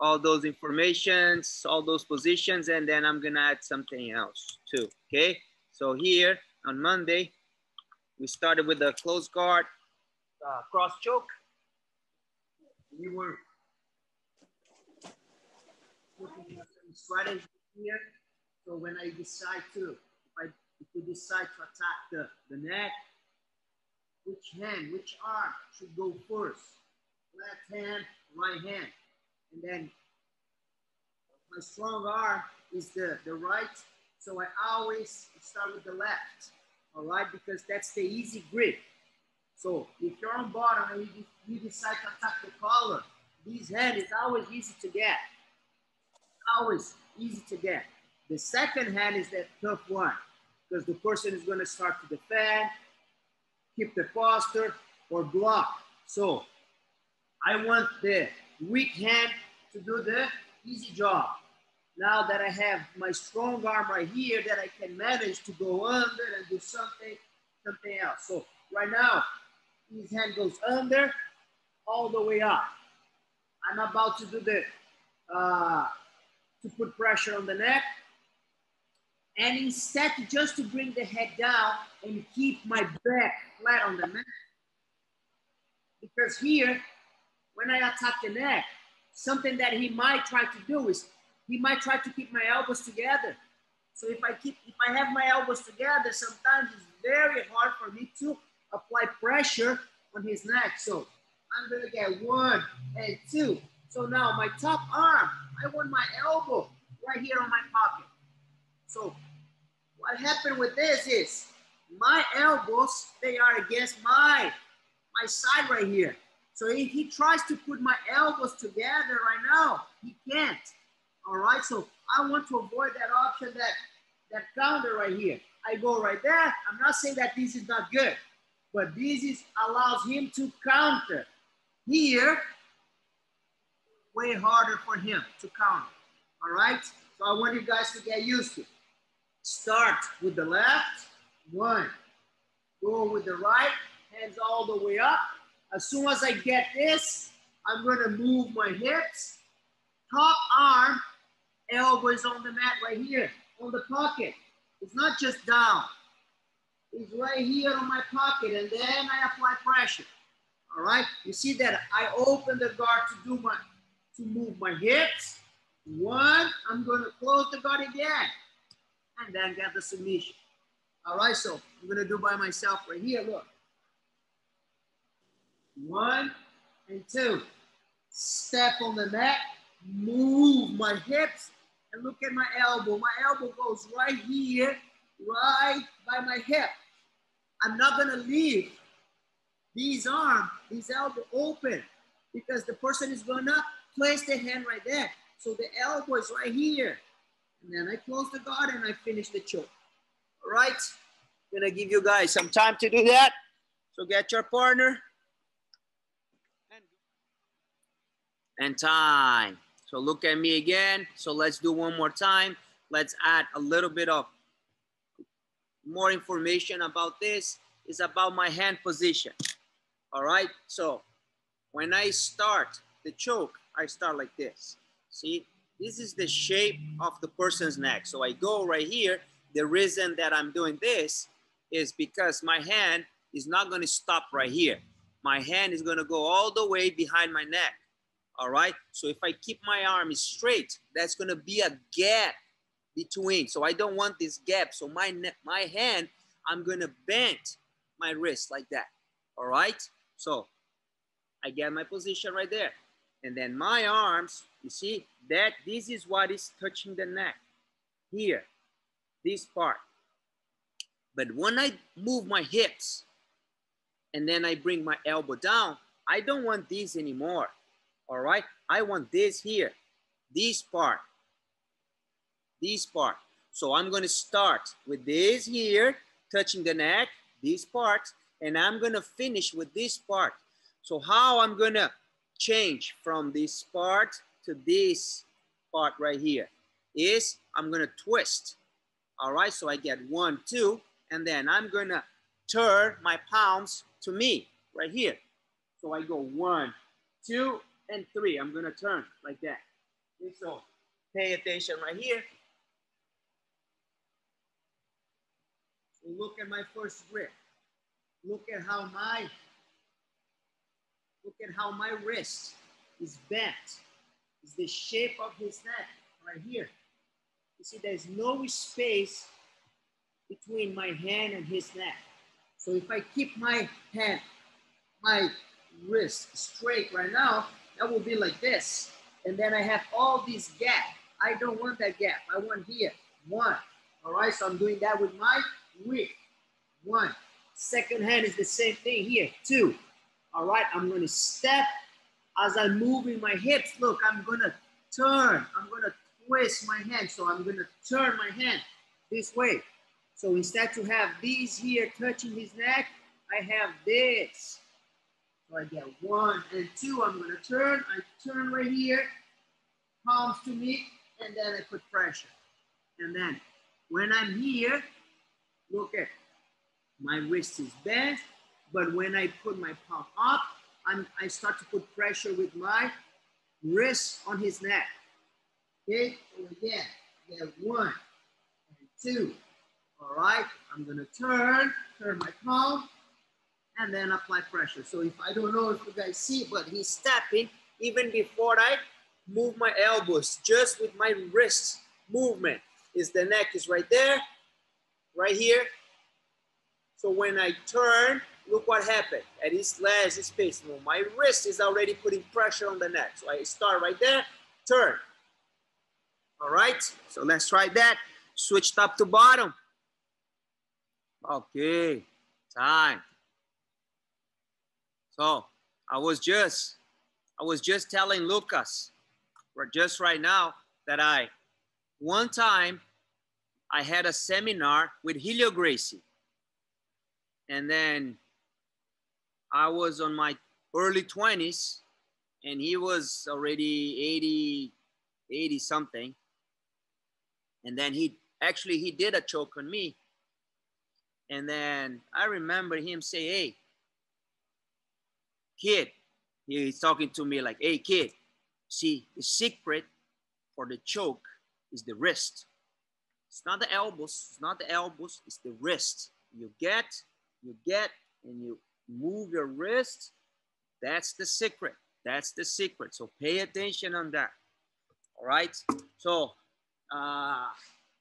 all those informations, all those positions, and then I'm gonna add something else too, okay? So here on Monday, we started with the close guard, cross choke. We were looking at some strategy here. So when I decide to, if we decide to attack the neck, which hand, which arm should go first? Left hand, right hand. And then my strong arm is the right. So I always start with the left, all right? Because that's the easy grip. So if you're on bottom and you decide to attack the collar, this hand is always easy to get. Always easy to get. The second hand is that tough one because the person is going to start to defend, keep the posture, or block. So I want the weak hand to do the easy job. Now that I have my strong arm right here that I can manage to go under and do something else. So right now, his hand goes under all the way up. I'm about to do the, to put pressure on the neck. And instead, just to bring the head down and keep my back flat on the mat. Because here, when I attack the neck, something that he might try to do is, he might try to keep my elbows together. So if I have my elbows together, sometimes it's very hard for me to apply pressure on his neck. So I'm gonna get 1 and 2. So now my top arm, I want my elbow right here on my pocket. So what happened with this is my elbows, they are against my side right here. So if he tries to put my elbows together right now, he can't. All right, so I want to avoid that option, that counter right here. I go right there. I'm not saying that this is not good, but this allows him to counter. Here, way harder for him to counter. All right, so I want you guys to get used to it. Start with the left, 1. Go with the right, hands all the way up. As soon as I get this, I'm gonna move my hips. Top arm, elbow is on the mat right here, on the pocket. It's not just down. It's right here on my pocket, and then I apply pressure. All right, you see that I open the guard to move my hips. 1, I'm gonna close the guard again, and then get the submission. All right, so I'm gonna do by myself right here, look. 1 and 2. Step on the mat, move my hips, and look at my elbow. My elbow goes right here, right by my hip. I'm not gonna leave this arm, this elbow open, because the person is gonna place the hand right there. So the elbow is right here. And then I close the guard and I finish the choke. All right, I'm gonna give you guys some time to do that. So get your partner. And time. So look at me again. So let's do one more time. Let's add a little bit of more information about this. It's about my hand position. All right, so when I start the choke, I start like this. See, this is the shape of the person's neck. So I go right here. The reason that I'm doing this is because my hand is not going to stop right here. My hand is going to go all the way behind my neck. All right, so if I keep my arm straight, that's going to be a gap between. So I don't want this gap. So my hand, I'm going to bend my wrist like that. All right, so I get my position right there. And then my arms, you see that this is what is touching the neck here, this part. But when I move my hips and then I bring my elbow down, I don't want this anymore. All right, I want this here, this part. So I'm going to start with this here, touching the neck, this part, and I'm going to finish with this part. So how I'm going to change from this part to this part right here is I'm going to twist. All right, so I get 1, 2, and then I'm going to turn my palms to me right here. So I go 1, 2, and 3. I'm going to turn like that. Okay, so pay attention right here. So look at my first grip. Look at how my wrist is bent. It's the shape of his neck right here. You see, there's no space between my hand and his neck. So if I keep my hand, my wrist straight right now, that will be like this. And then I have all these gap. I don't want that gap. I want here, 1. All right, so I'm doing that with my wrist. 1. Second hand is the same thing here, 2. All right, I'm gonna step as I'm moving my hips. Look, I'm gonna turn. I'm gonna twist my hand. So I'm gonna turn my hand this way. So instead to have these here touching his neck, I have this. So I get 1 and 2. I'm gonna turn. I turn right here, palms to me, and then I put pressure. And then when I'm here, look at my wrist is bent, but when I put my palm up, I start to put pressure with my wrist on his neck. Okay, so again, I get 1 and 2. All right, I'm gonna turn my palm, and then apply pressure. So if I don't know if you guys see, but he's stepping even before I move my elbows, just with my wrist movement. Is the neck is right there, right here. So when I turn, look what happened. At this last space, my wrist is already putting pressure on the neck. So I start right there, turn. All right, so let's try that. Switch top to bottom. Okay, time. So I was just telling Lucas, just right now, that one time I had a seminar with Gracie. And then I was on my early 20s and he was already 80 something. And then he did a choke on me. And then I remember him say, hey, kid, he's talking to me like, hey, kid, see, the secret for the choke is the wrist. It's not the elbows. It's not the elbows. It's the wrist. You get, and you move your wrist. That's the secret. That's the secret. So pay attention on that. All right. So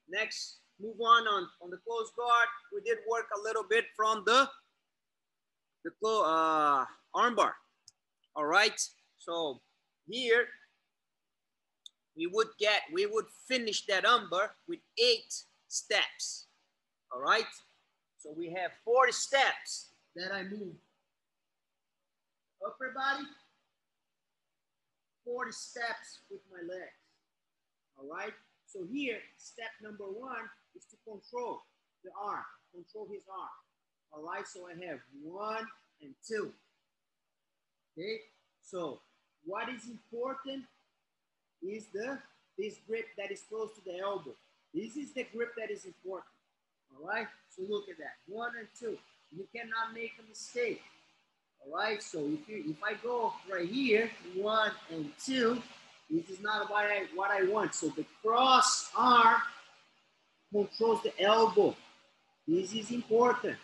next, move on the close guard. We did work a little bit from the armbar. All right. So here we would finish that armbar with 8 steps. All right. So we have 40 steps that I move. Upper body, 40 steps with my legs. All right. So here, step number 1 is to control the arm, control his arm. All right. So I have 1 and 2. Okay. So what is important is this grip that is close to the elbow. This is the grip that is important. All right, so look at that, 1 and 2. You cannot make a mistake. All right, so if I go right here, 1 and 2, this is not what I want. So the cross arm controls the elbow. This is important.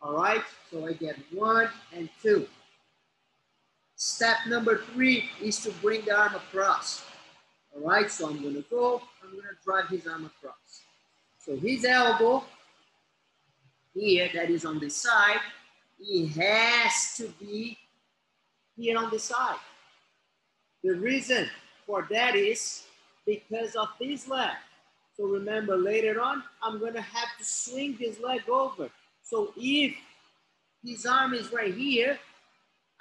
All right, so I get 1 and 2. Step number 3 is to bring the arm across. All right, so I'm gonna drive his arm across. So his elbow here that is on the side, it has to be here on the side. The reason for that is because of this leg. So remember, later on, I'm gonna have to swing this leg over. So if his arm is right here,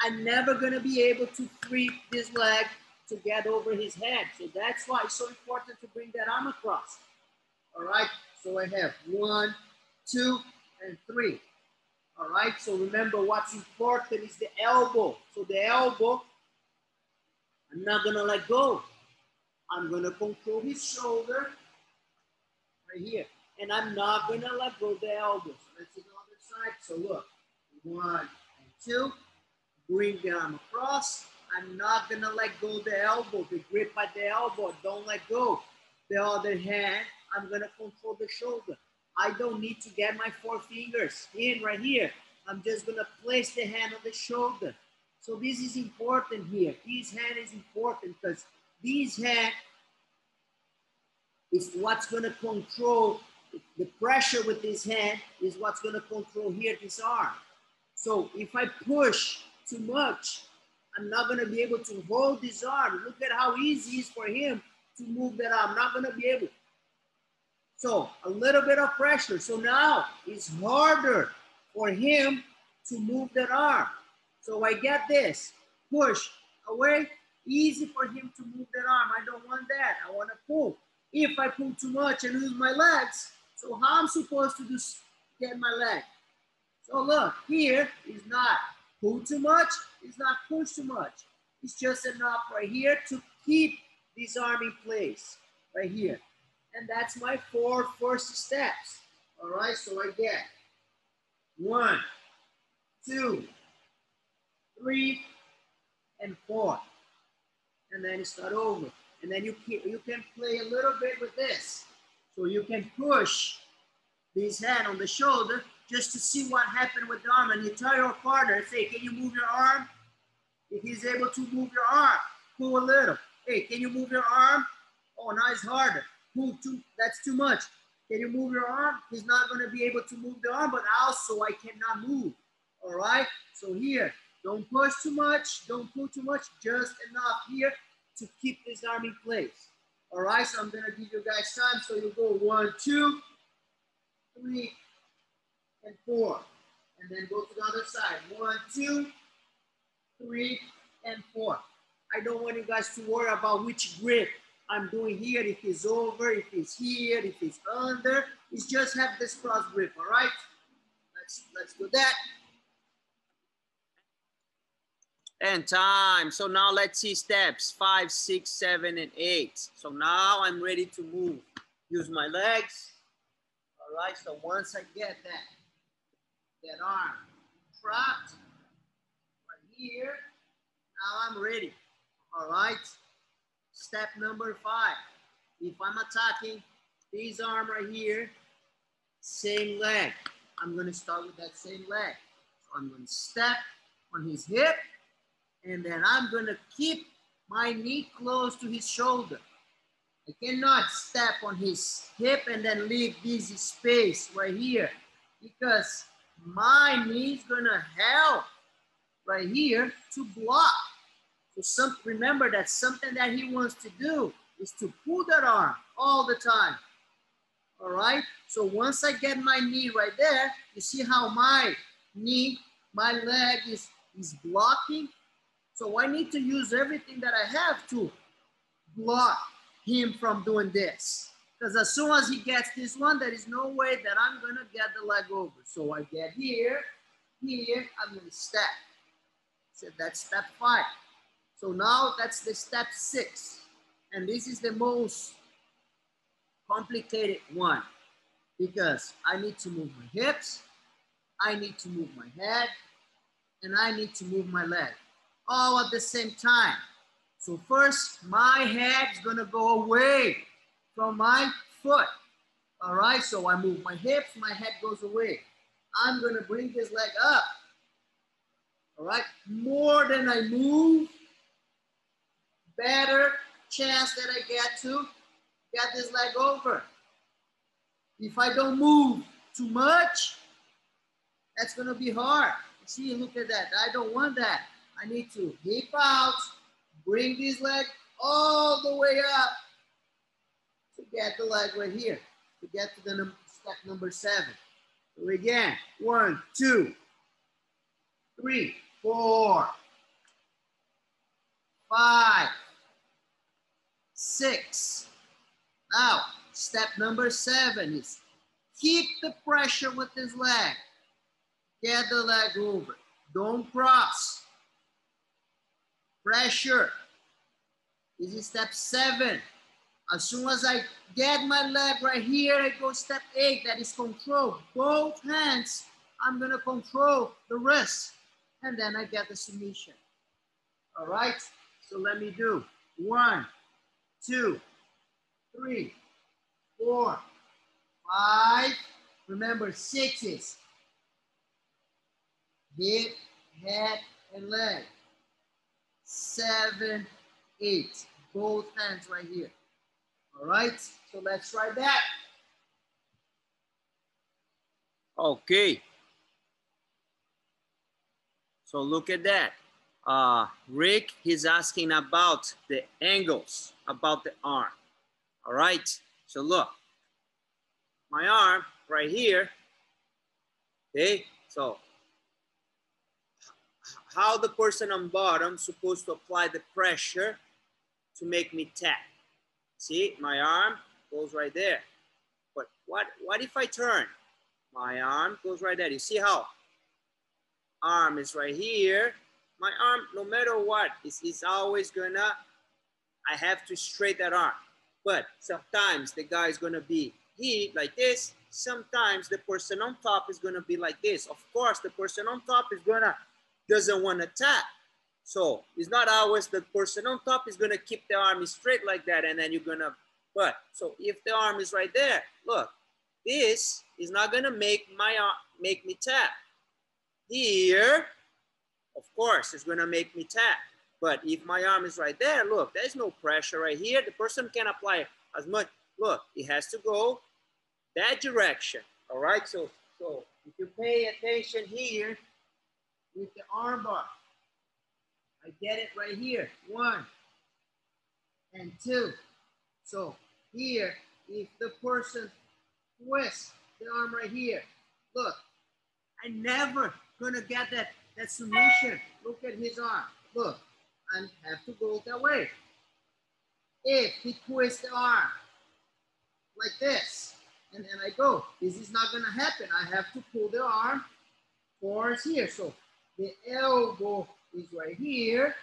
I'm never gonna be able to free this leg to get over his head. So that's why it's so important to bring that arm across. All right, so I have 1, 2, and 3. All right, so remember what's important is the elbow. So the elbow, I'm not gonna let go. I'm gonna control his shoulder right here. And I'm not gonna let go of the elbow. So let's see the other side. So look, 1 and 2, bring the arm across. I'm not gonna let go of the elbow, the grip at the elbow, don't let go. The other hand, I'm gonna control the shoulder. I don't need to get my 4 fingers in right here. I'm just gonna place the hand on the shoulder. So this is important here. This hand is important because this hand is what's gonna control the pressure with this hand is what's gonna control here this arm. So if I push too much, I'm not gonna be able to hold this arm. Look at how easy it is for him to move that arm. I'm not gonna be able. So a little bit of pressure. So now it's harder for him to move that arm. So I get this, push away, easy for him to move that arm. I don't want that, I wanna pull. If I pull too much and lose my legs, so how I'm supposed to get my leg? So look, here is not pull too much, it's not push too much. It's just enough right here to keep this arm in place, right here. And that's my 4 first steps. All right, so I get 1, 2, 3, and 4. And then you start over. And then you can play a little bit with this. So you can push this hand on the shoulder just to see what happened with the arm. And you tell your partner, say, can you move your arm? If he's able to move your arm, pull a little. Hey, can you move your arm? Oh, now it's harder. Move that's too much. Can you move your arm? He's not going to be able to move the arm, but also I cannot move. All right? So here, don't push too much. Don't pull too much. Just enough here to keep this arm in place. All right? So I'm going to give you guys time. So you go 1, 2, 3, and 4. And then go to the other side. 1, 2, 3, and 4. I don't want you guys to worry about which grip I'm doing here, if it's over, if it's here, if it's under. It's just have this cross grip, all right? Let's do that. And time. So now let's see steps 5, 6, 7, and 8. So now I'm ready to move. Use my legs. All right, so once I get that arm trapped right here, now I'm ready. All right. Step number 5. If I'm attacking this arm right here, same leg. I'm going to start with that same leg. So I'm going to step on his hip, and then I'm going to keep my knee close to his shoulder. I cannot step on his hip and then leave this space right here because my knee is going to help right here to block. So remember that something that he wants to do is to pull that arm all the time. All right? So once I get my knee right there, you see how my knee, my leg is blocking? So I need to use everything that I have to block him from doing this. Because as soon as he gets this one, there is no way that I'm going to get the leg over. So I get here, I'm going to step. So that's step 5. So now that's the step 6. And this is the most complicated one because I need to move my hips, I need to move my head, and I need to move my leg all at the same time. So first, my head's gonna go away from my foot. All right, so I move my hips, my head goes away. I'm gonna bring this leg up. All right, more than I move, better chance that I get to get this leg over. If I don't move too much, that's gonna be hard. See, look at that, I don't want that. I need to hip out, bring this leg all the way up to get the leg right here, to get to the step number 7. So again, 1, 2, 3, 4, 5, 6. Now, step number 7 is keep the pressure with this leg. Get the leg over. Don't cross. Pressure. This is step 7. As soon as I get my leg right here, I go step 8. That is control. Both hands, I'm going to control the wrist. And then I get the submission. All right, so let me do 1, 2, 3, 4, 5. Remember, 6s. Hip, head, and leg. 7, 8. Both hands right here. All right, so let's try that. Okay. So look at that. Rick, he's asking about the angles, about the arm. All right, so look. My arm right here. Okay, so how the person on bottom supposed to apply the pressure to make me tap? See, my arm goes right there. But what if I turn? My arm goes right there. You see how arm is right here. My arm, no matter what, is always gonna, I have to straighten that arm. But sometimes the guy is gonna be here like this. Sometimes the person on top is gonna be like this. Of course, the person on top is doesn't wanna tap. So it's not always the person on top is gonna keep the arm straight like that, and then you're gonna, but so if the arm is right there, look, this is not gonna make my arm, make me tap. Here, of course, it's gonna make me tap. But if my arm is right there, look, there's no pressure right here. The person can apply as much. Look, it has to go that direction. All right, so if you pay attention here with the arm bar, I get it right here. 1 and 2. So here, if the person twists the arm right here, look, I never gonna get that submission. Look at his arm. Look, I have to go that way. If he twists the arm like this, and then I go, this is not gonna happen. I have to pull the arm towards here. So the elbow is right here.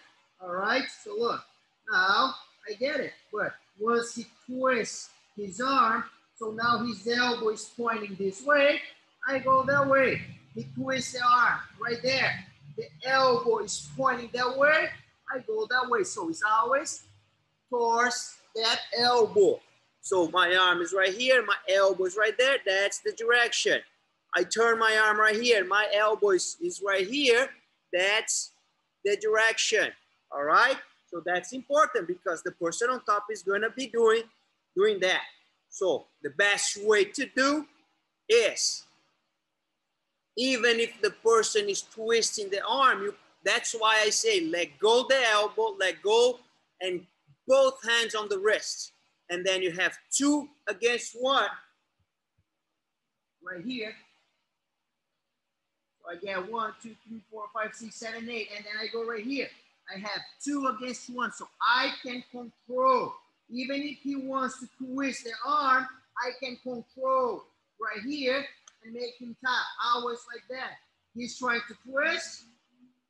All right, so look, now I get it. But once he twists his arm, so now his elbow is pointing this way, I go that way. He twists the arm right there. The elbow is pointing that way, I go that way. So it's always towards that elbow. So my arm is right here, my elbow is right there, that's the direction. I turn my arm right here, my elbow is right here, that's the direction. All right, so that's important because the person on top is going to be doing that. So the best way to do is, even if the person is twisting the arm, that's why I say let go the elbow, let go, and both hands on the wrist. And then you have 2 against 1 right here. So I get 1, 2, 3, 4, 5, 6, 7, 8, and then I go right here. I have 2 against 1, so I can control. Even if he wants to twist the arm, I can control right here and make him tap. Always like that. He's trying to twist,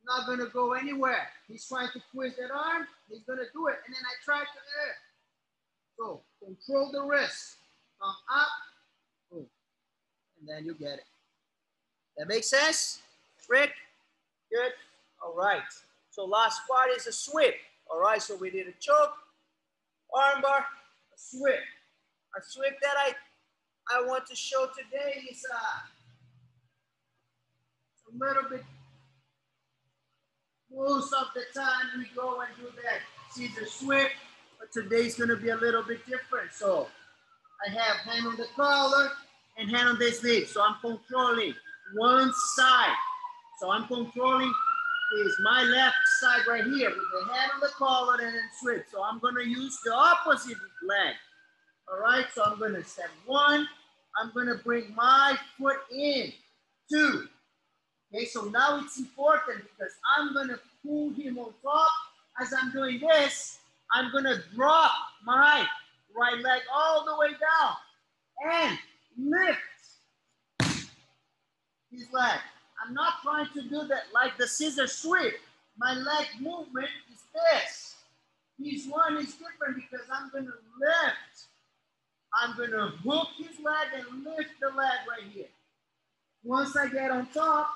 not gonna go anywhere. He's trying to twist that arm, he's gonna do it, and then I try to So control the wrist. Come up, boom, and then you get it. That makes sense, Rick? Good. All right. So last part is a sweep. All right. So we did a choke, armbar, a sweep. A sweep that I want to show today is a little bit. Most of the time we go and do that scissor sweep, but today's going to be a little bit different. So I have hand on the collar and hand on the sleeve. So I'm controlling one side. So I'm controlling is my left side right here with the hand on the collar and then sweep. So I'm going to use the opposite leg. All right, so I'm going to step 1. I'm going to bring my foot in. 2. Okay, so now it's important because I'm going to pull him on top. As I'm doing this, I'm going to drop my right leg all the way down and lift his leg. I'm not trying to do that like the scissor sweep. My leg movement is this. This one is different because I'm going to lift. I'm going to hook his leg and lift the leg right here. Once I get on top,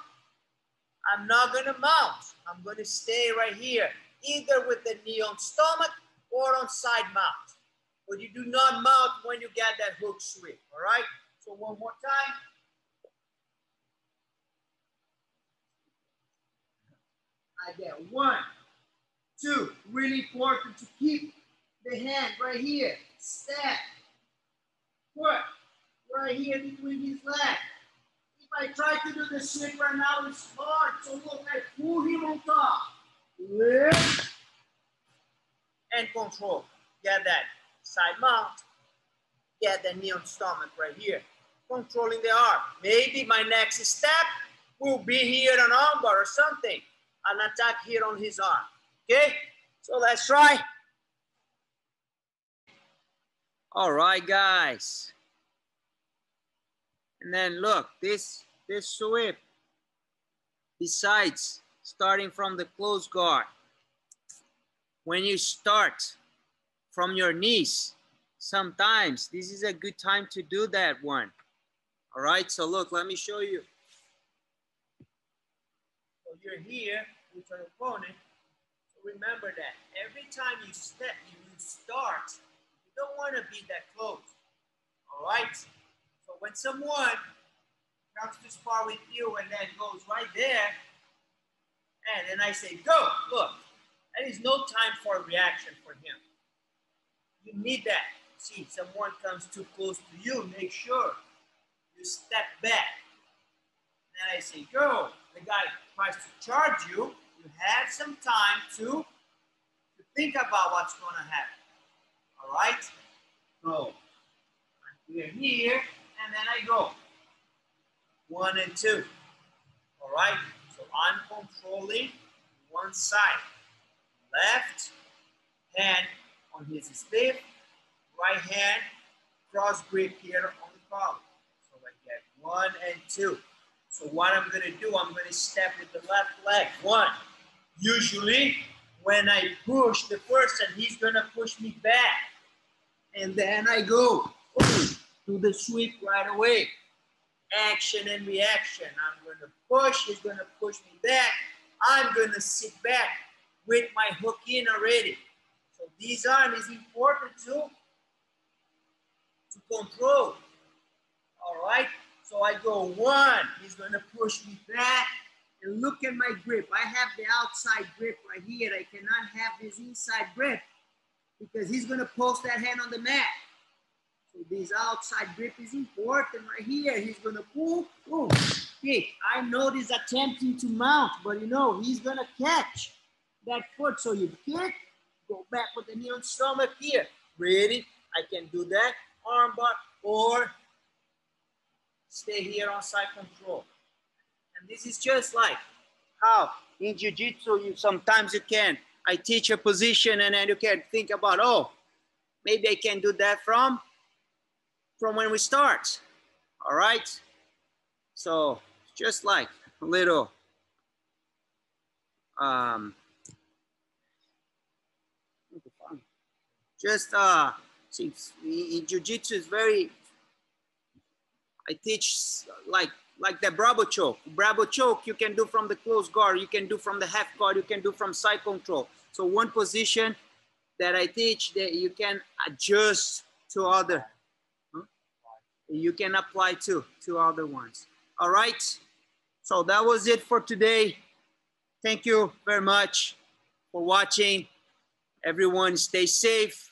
I'm not going to mount. I'm going to stay right here. either with the knee on stomach or on side mount. But you do not mount when you get that hook sweep, all right? So one more time. I get 1, 2. Really important to keep the hand right here. Step. Foot right here between his legs. If I try to do the sweep right now, it's hard. So look, I pull him on top. Lift. And control. Get that side mount. Get the knee on stomach right here. Controlling the arm. Maybe my next step will be here on armbar or something. An attack here on his arm. Okay? So let's try. All right, guys. And then look, this sweep, besides starting from the close guard, when you start from your knees, sometimes this is a good time to do that one. All right, so look, let me show you. So you're here with your opponent. So remember that every time you step, you start, you don't want to be that close. All right? So when someone comes to spar with you and then goes right there, and then I say, go, look, there is no time for reaction for him. You need that. See, if someone comes too close to you, make sure you step back. Then I say, go. The guy tries to charge you. You have some time to think about what's going to happen. All right? So, we're here, and then I go. 1 and 2. All right? So, I'm controlling one side. Left hand on his stiff, right hand cross grip here on the collar. So I get 1 and 2. So what I'm going to do, I'm going to step with the left leg. 1. Usually when I push the person, he's going to push me back. And then I go to the sweep right away. Action and reaction. I'm going to push, he's going to push me back. I'm going to sit back with my hook in already. So this arm is important to control. All right? So I go 1, he's going to push me back. And look at my grip. I have the outside grip right here. I cannot have this inside grip because he's going to post that hand on the mat. So this outside grip is important right here. He's going to pull, boom, kick. I know he's attempting to mount, but you know, he's going to catch that foot. So you kick, go back with the knee on stomach here. Ready? I can do that. Armbar or stay here on side control. And this is just like how in Jiu-Jitsu, sometimes you can. I teach a position and then you can think about, oh, maybe I can do that from when we start. All right? So just like a little see, in Jiu-Jitsu is very, I teach like the Bravo choke. Bravo choke you can do from the close guard, you can do from the half guard, you can do from side control. So one position that I teach that you can adjust to other. You can apply to other ones. All right. So that was it for today. Thank you very much for watching. Everyone stay safe.